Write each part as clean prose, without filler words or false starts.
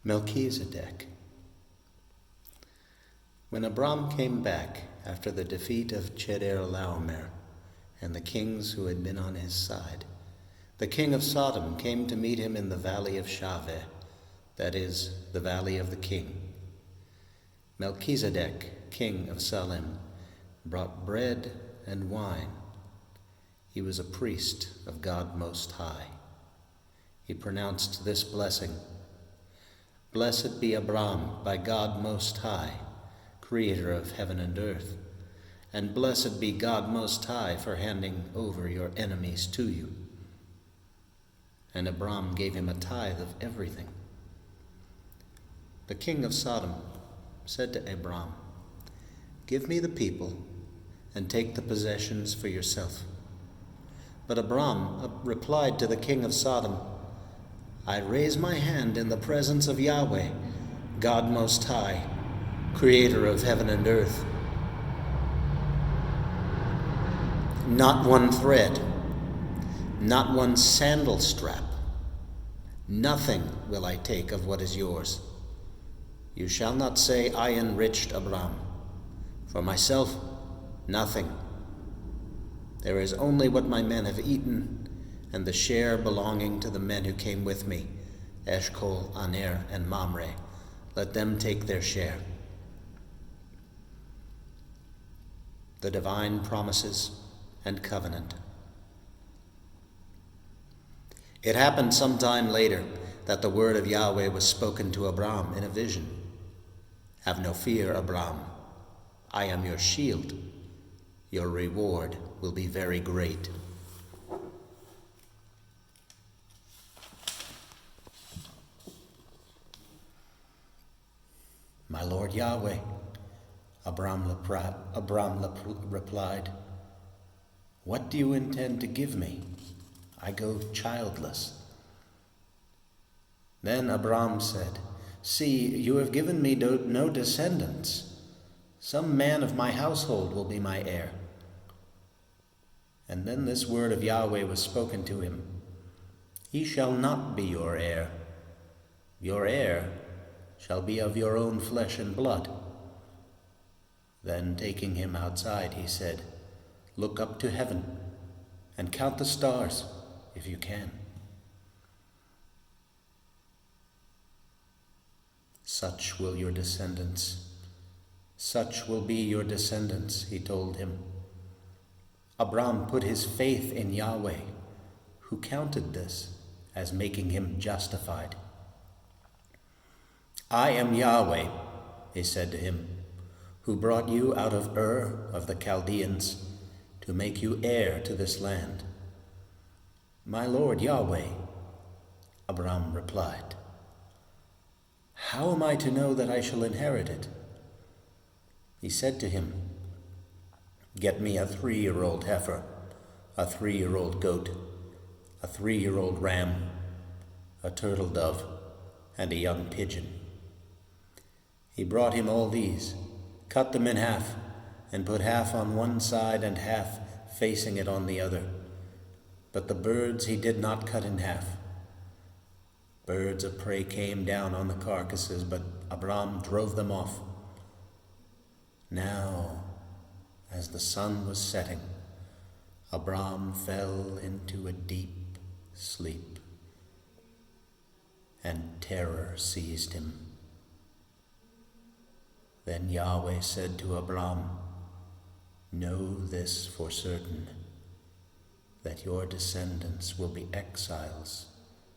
Melchizedek. When Abram came back after the defeat of Chedorlaomer and the kings who had been on his side, the king of Sodom came to meet him in the valley of Shaveh, that is, the valley of the king. Melchizedek, king of Salem, brought bread and wine. He was a priest of God Most High. He pronounced this blessing: "Blessed be Abram by God Most High, creator of heaven and earth, and blessed be God Most High for handing over your enemies to you." And Abram gave him a tithe of everything. The king of Sodom said to Abram, "Give me the people and take the possessions for yourself." But Abram replied to the king of Sodom, "I raise my hand in the presence of Yahweh, God Most High, creator of heaven and earth. Not one thread, not one sandal strap, nothing will I take of what is yours. You shall not say, 'I enriched Abram.' For myself, nothing. There is only what my men have eaten, and the share belonging to the men who came with me, Eshcol, Aner, and Mamre. Let them take their share." The divine promises and covenant. It happened some time later that the word of Yahweh was spoken to Abram in a vision. "Have no fear, Abram. I am your shield. Your reward will be very great." "My Lord Yahweh," Abram replied, "what do you intend to give me? I go childless." Then Abram said, "See, you have given me no descendants. Some man of my household will be my heir." And then this word of Yahweh was spoken to him: "He shall not be your heir. Your heir shall be of your own flesh and blood." Then, taking him outside, he said, "Look up to heaven and count the stars, if you can." Such will your descendants, such will be your descendants, he told him. Abram put his faith in Yahweh, who counted this as making him justified. "I am Yahweh," he said to him, "who brought you out of Ur of the Chaldeans to make you heir to this land." "My Lord Yahweh," Abram replied, "how am I to know that I shall inherit it?" He said to him, "Get me a 3-year-old heifer, a 3-year-old goat, a 3-year-old ram, a turtle dove, and a young pigeon." He brought him all these, cut them in half, and put half on one side and half facing it on the other. But the birds he did not cut in half. Birds of prey came down on the carcasses, but Abram drove them off. Now, as the sun was setting, Abram fell into a deep sleep, and terror seized him. Then Yahweh said to Abram, "Know this for certain, that your descendants will be exiles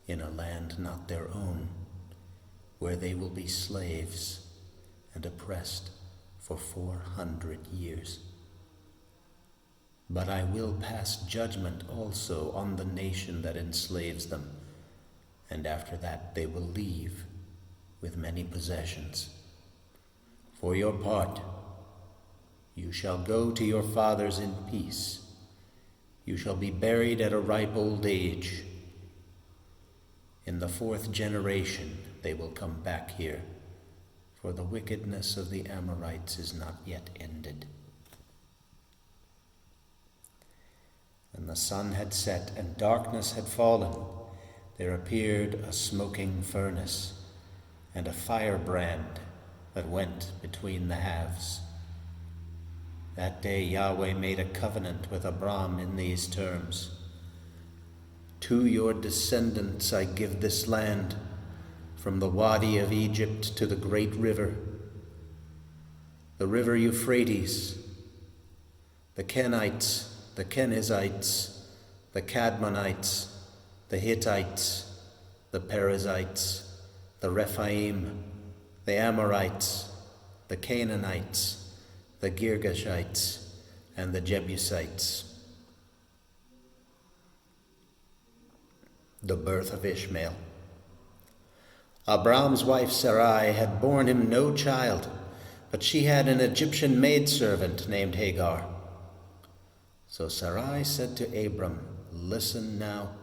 in a land not their own, where they will be slaves and oppressed for 400 years. But I will pass judgment also on the nation that enslaves them, and after that they will leave with many possessions. For your part, you shall go to your fathers in peace. You shall be buried at a ripe old age. In the 4th generation they will come back here, for the wickedness of the Amorites is not yet ended." When the sun had set and darkness had fallen, there appeared a smoking furnace, and a firebrand that went between the halves. That day Yahweh made a covenant with Abram in these terms: "To your descendants I give this land, from the Wadi of Egypt to the great river, the river Euphrates, the Kenites, the Kenizzites, the Cadmonites, the Hittites, the Perizzites, the Rephaim, the Amorites, the Canaanites, the Girgashites, and the Jebusites." The birth of Ishmael. Abram's wife Sarai had borne him no child, but she had an Egyptian maidservant named Hagar. So Sarai said to Abram, "Listen now.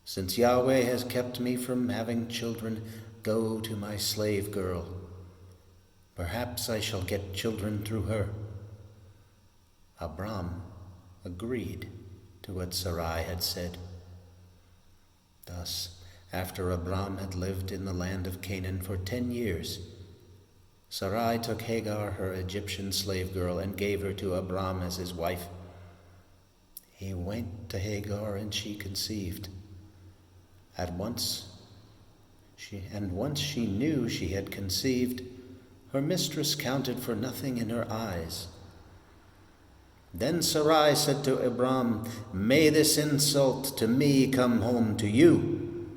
Since Yahweh has kept me from having children, go to my slave girl. Perhaps I shall get children through her." Abram agreed to what Sarai had said. Thus, after Abram had lived in the land of Canaan for 10 years, Sarai took Hagar, her Egyptian slave girl, and gave her to Abram as his wife. He went to Hagar, and she conceived. Once she knew she had conceived, her mistress counted for nothing in her eyes. Then Sarai said to Abram, "May this insult to me come home to you.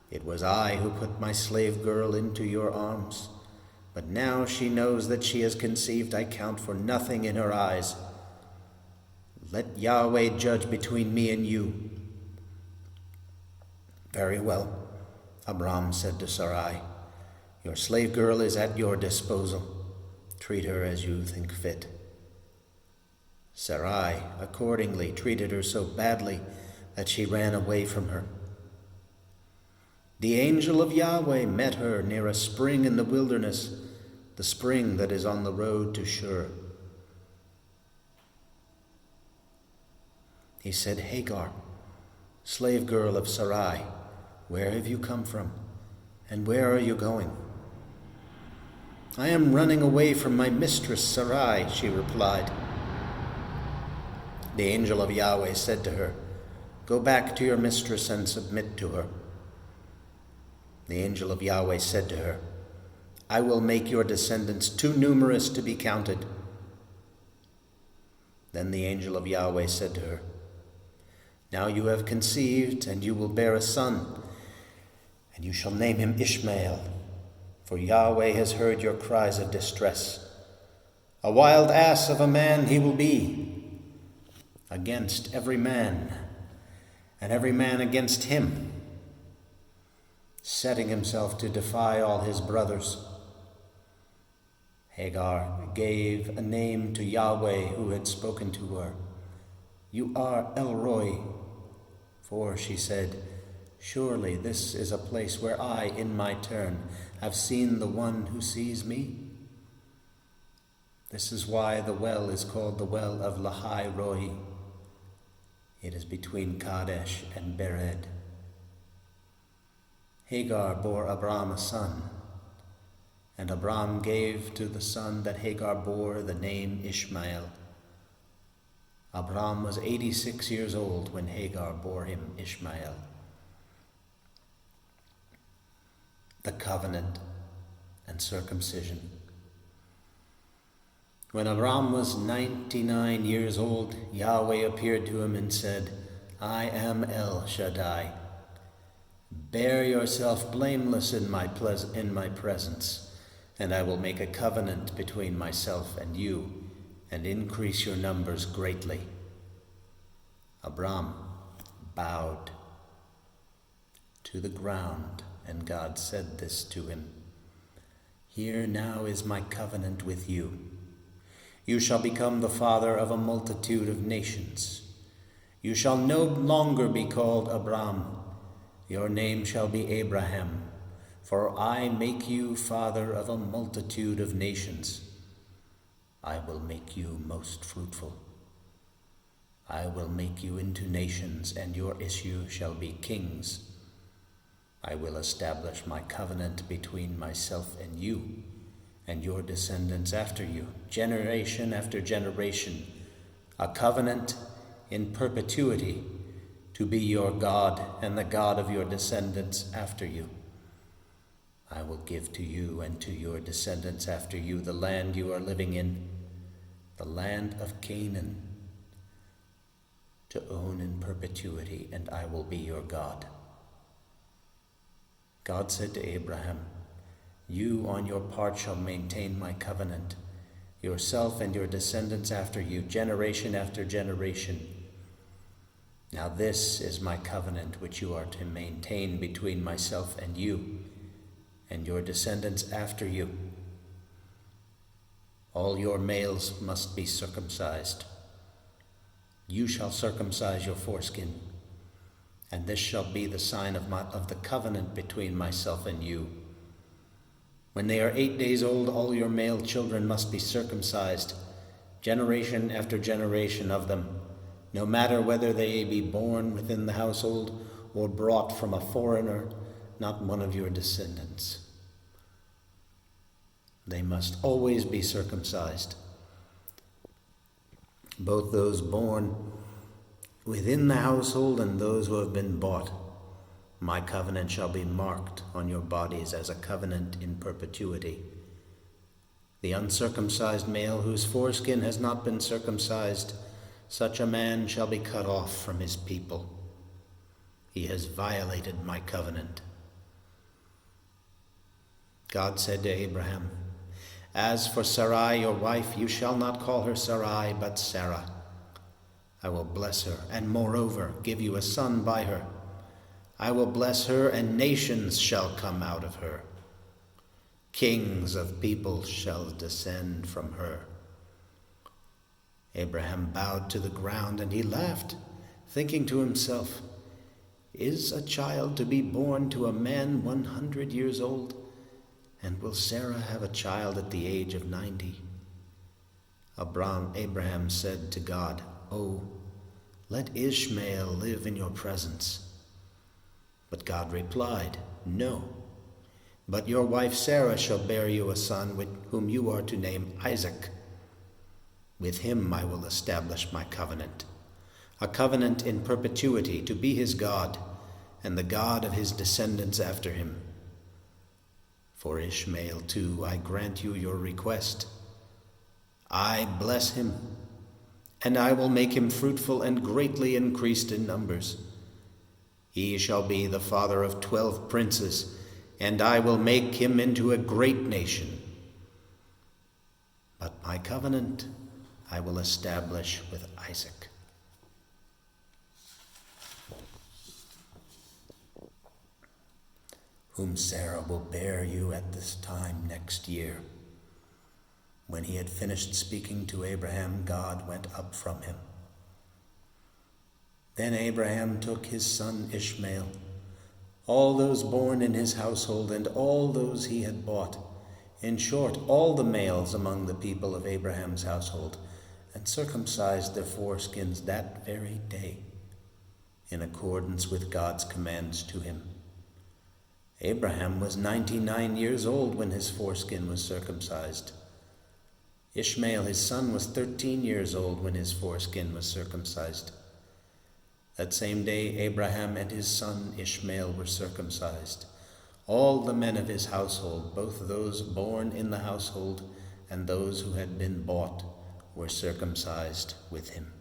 It was I who put my slave girl into your arms, but now she knows that she has conceived. I count for nothing in her eyes. Let Yahweh judge between me and you." "Very well," Abram said to Sarai. "Your slave girl is at your disposal. Treat her as you think fit." Sarai accordingly treated her so badly that she ran away from her. The angel of Yahweh met her near a spring in the wilderness, the spring that is on the road to Shur. He said, "Hagar, slave girl of Sarai, where have you come from, and where are you going?" "I am running away from my mistress Sarai," she replied. The angel of Yahweh said to her, "Go back to your mistress and submit to her." The angel of Yahweh said to her, "I will make your descendants too numerous to be counted." Then the angel of Yahweh said to her, "Now you have conceived, and you will bear a son, and you shall name him Ishmael, for Yahweh has heard your cries of distress. A wild ass of a man he will be, against every man, and every man against him, setting himself to defy all his brothers." Hagar gave a name to Yahweh who had spoken to her. "You are El Roi," for she said, "Surely this is a place where I, in my turn, have seen the one who sees me." This is why the well is called the well of Lahai Roi. It is between Kadesh and Bered. Hagar bore Abram a son, and Abram gave to the son that Hagar bore the name Ishmael. Abram was 86 years old when Hagar bore him Ishmael. The covenant and circumcision. When Abram was 99 years old, Yahweh appeared to him and said, "I am El Shaddai. Bear yourself blameless in my presence, and I will make a covenant between myself and you, and increase your numbers greatly." Abram bowed to the ground, and God said this to him, "Here now is my covenant with you. You shall become the father of a multitude of nations. You shall no longer be called Abram. Your name shall be Abraham, for I make you father of a multitude of nations. I will make you most fruitful. I will make you into nations, and your issue shall be kings. I will establish my covenant between myself and you and your descendants after you, generation after generation, a covenant in perpetuity, to be your God and the God of your descendants after you. I will give to you and to your descendants after you the land you are living in, the land of Canaan, to own in perpetuity, and I will be your God. God said to Abraham, you on your part shall maintain my covenant, yourself and your descendants after you, generation after generation. Now this is my covenant which you are to maintain between myself and you, and your descendants after you. All your males must be circumcised. You shall circumcise your foreskin, and this shall be the sign of the covenant between myself and you. When they are 8 days old, all your male children must be circumcised, generation after generation of them, no matter whether they be born within the household or brought from a foreigner, not one of your descendants. They must always be circumcised, both those born within the household and those who have been bought. My covenant shall be marked on your bodies as a covenant in perpetuity. The uncircumcised male whose foreskin has not been circumcised, such a man shall be cut off from his people. He has violated my covenant. God said to Abraham, as for Sarai, your wife, you shall not call her Sarai, but Sarah. I will bless her, and moreover give you a son by her. I will bless her, and nations shall come out of her. Kings of people shall descend from her. Abraham bowed to the ground, and he laughed, thinking to himself, is a child to be born to a man 100 years old? And will Sarah have a child at the age of 90? Abraham said to God, oh, let Ishmael live in your presence. But God replied, no, but your wife Sarah shall bear you a son, whom you are to name Isaac. With him I will establish my covenant, a covenant in perpetuity, to be his God and the God of his descendants after him. For Ishmael too I grant you your request. I bless him, and I will make him fruitful and greatly increased in numbers. He shall be the father of 12 princes, and I will make him into a great nation. But my covenant I will establish with Isaac. Whom Sarah will bear you at this time next year. When he had finished speaking to Abraham, God went up from him. Then Abraham took his son Ishmael, all those born in his household, and all those he had bought, in short, all the males among the people of Abraham's household, and circumcised their foreskins that very day, in accordance with God's commands to him. Abraham was 99 years old when his foreskin was circumcised. Ishmael, his son, was 13 years old when his foreskin was circumcised. That same day, Abraham and his son Ishmael were circumcised. All the men of his household, both those born in the household and those who had been bought, were circumcised with him.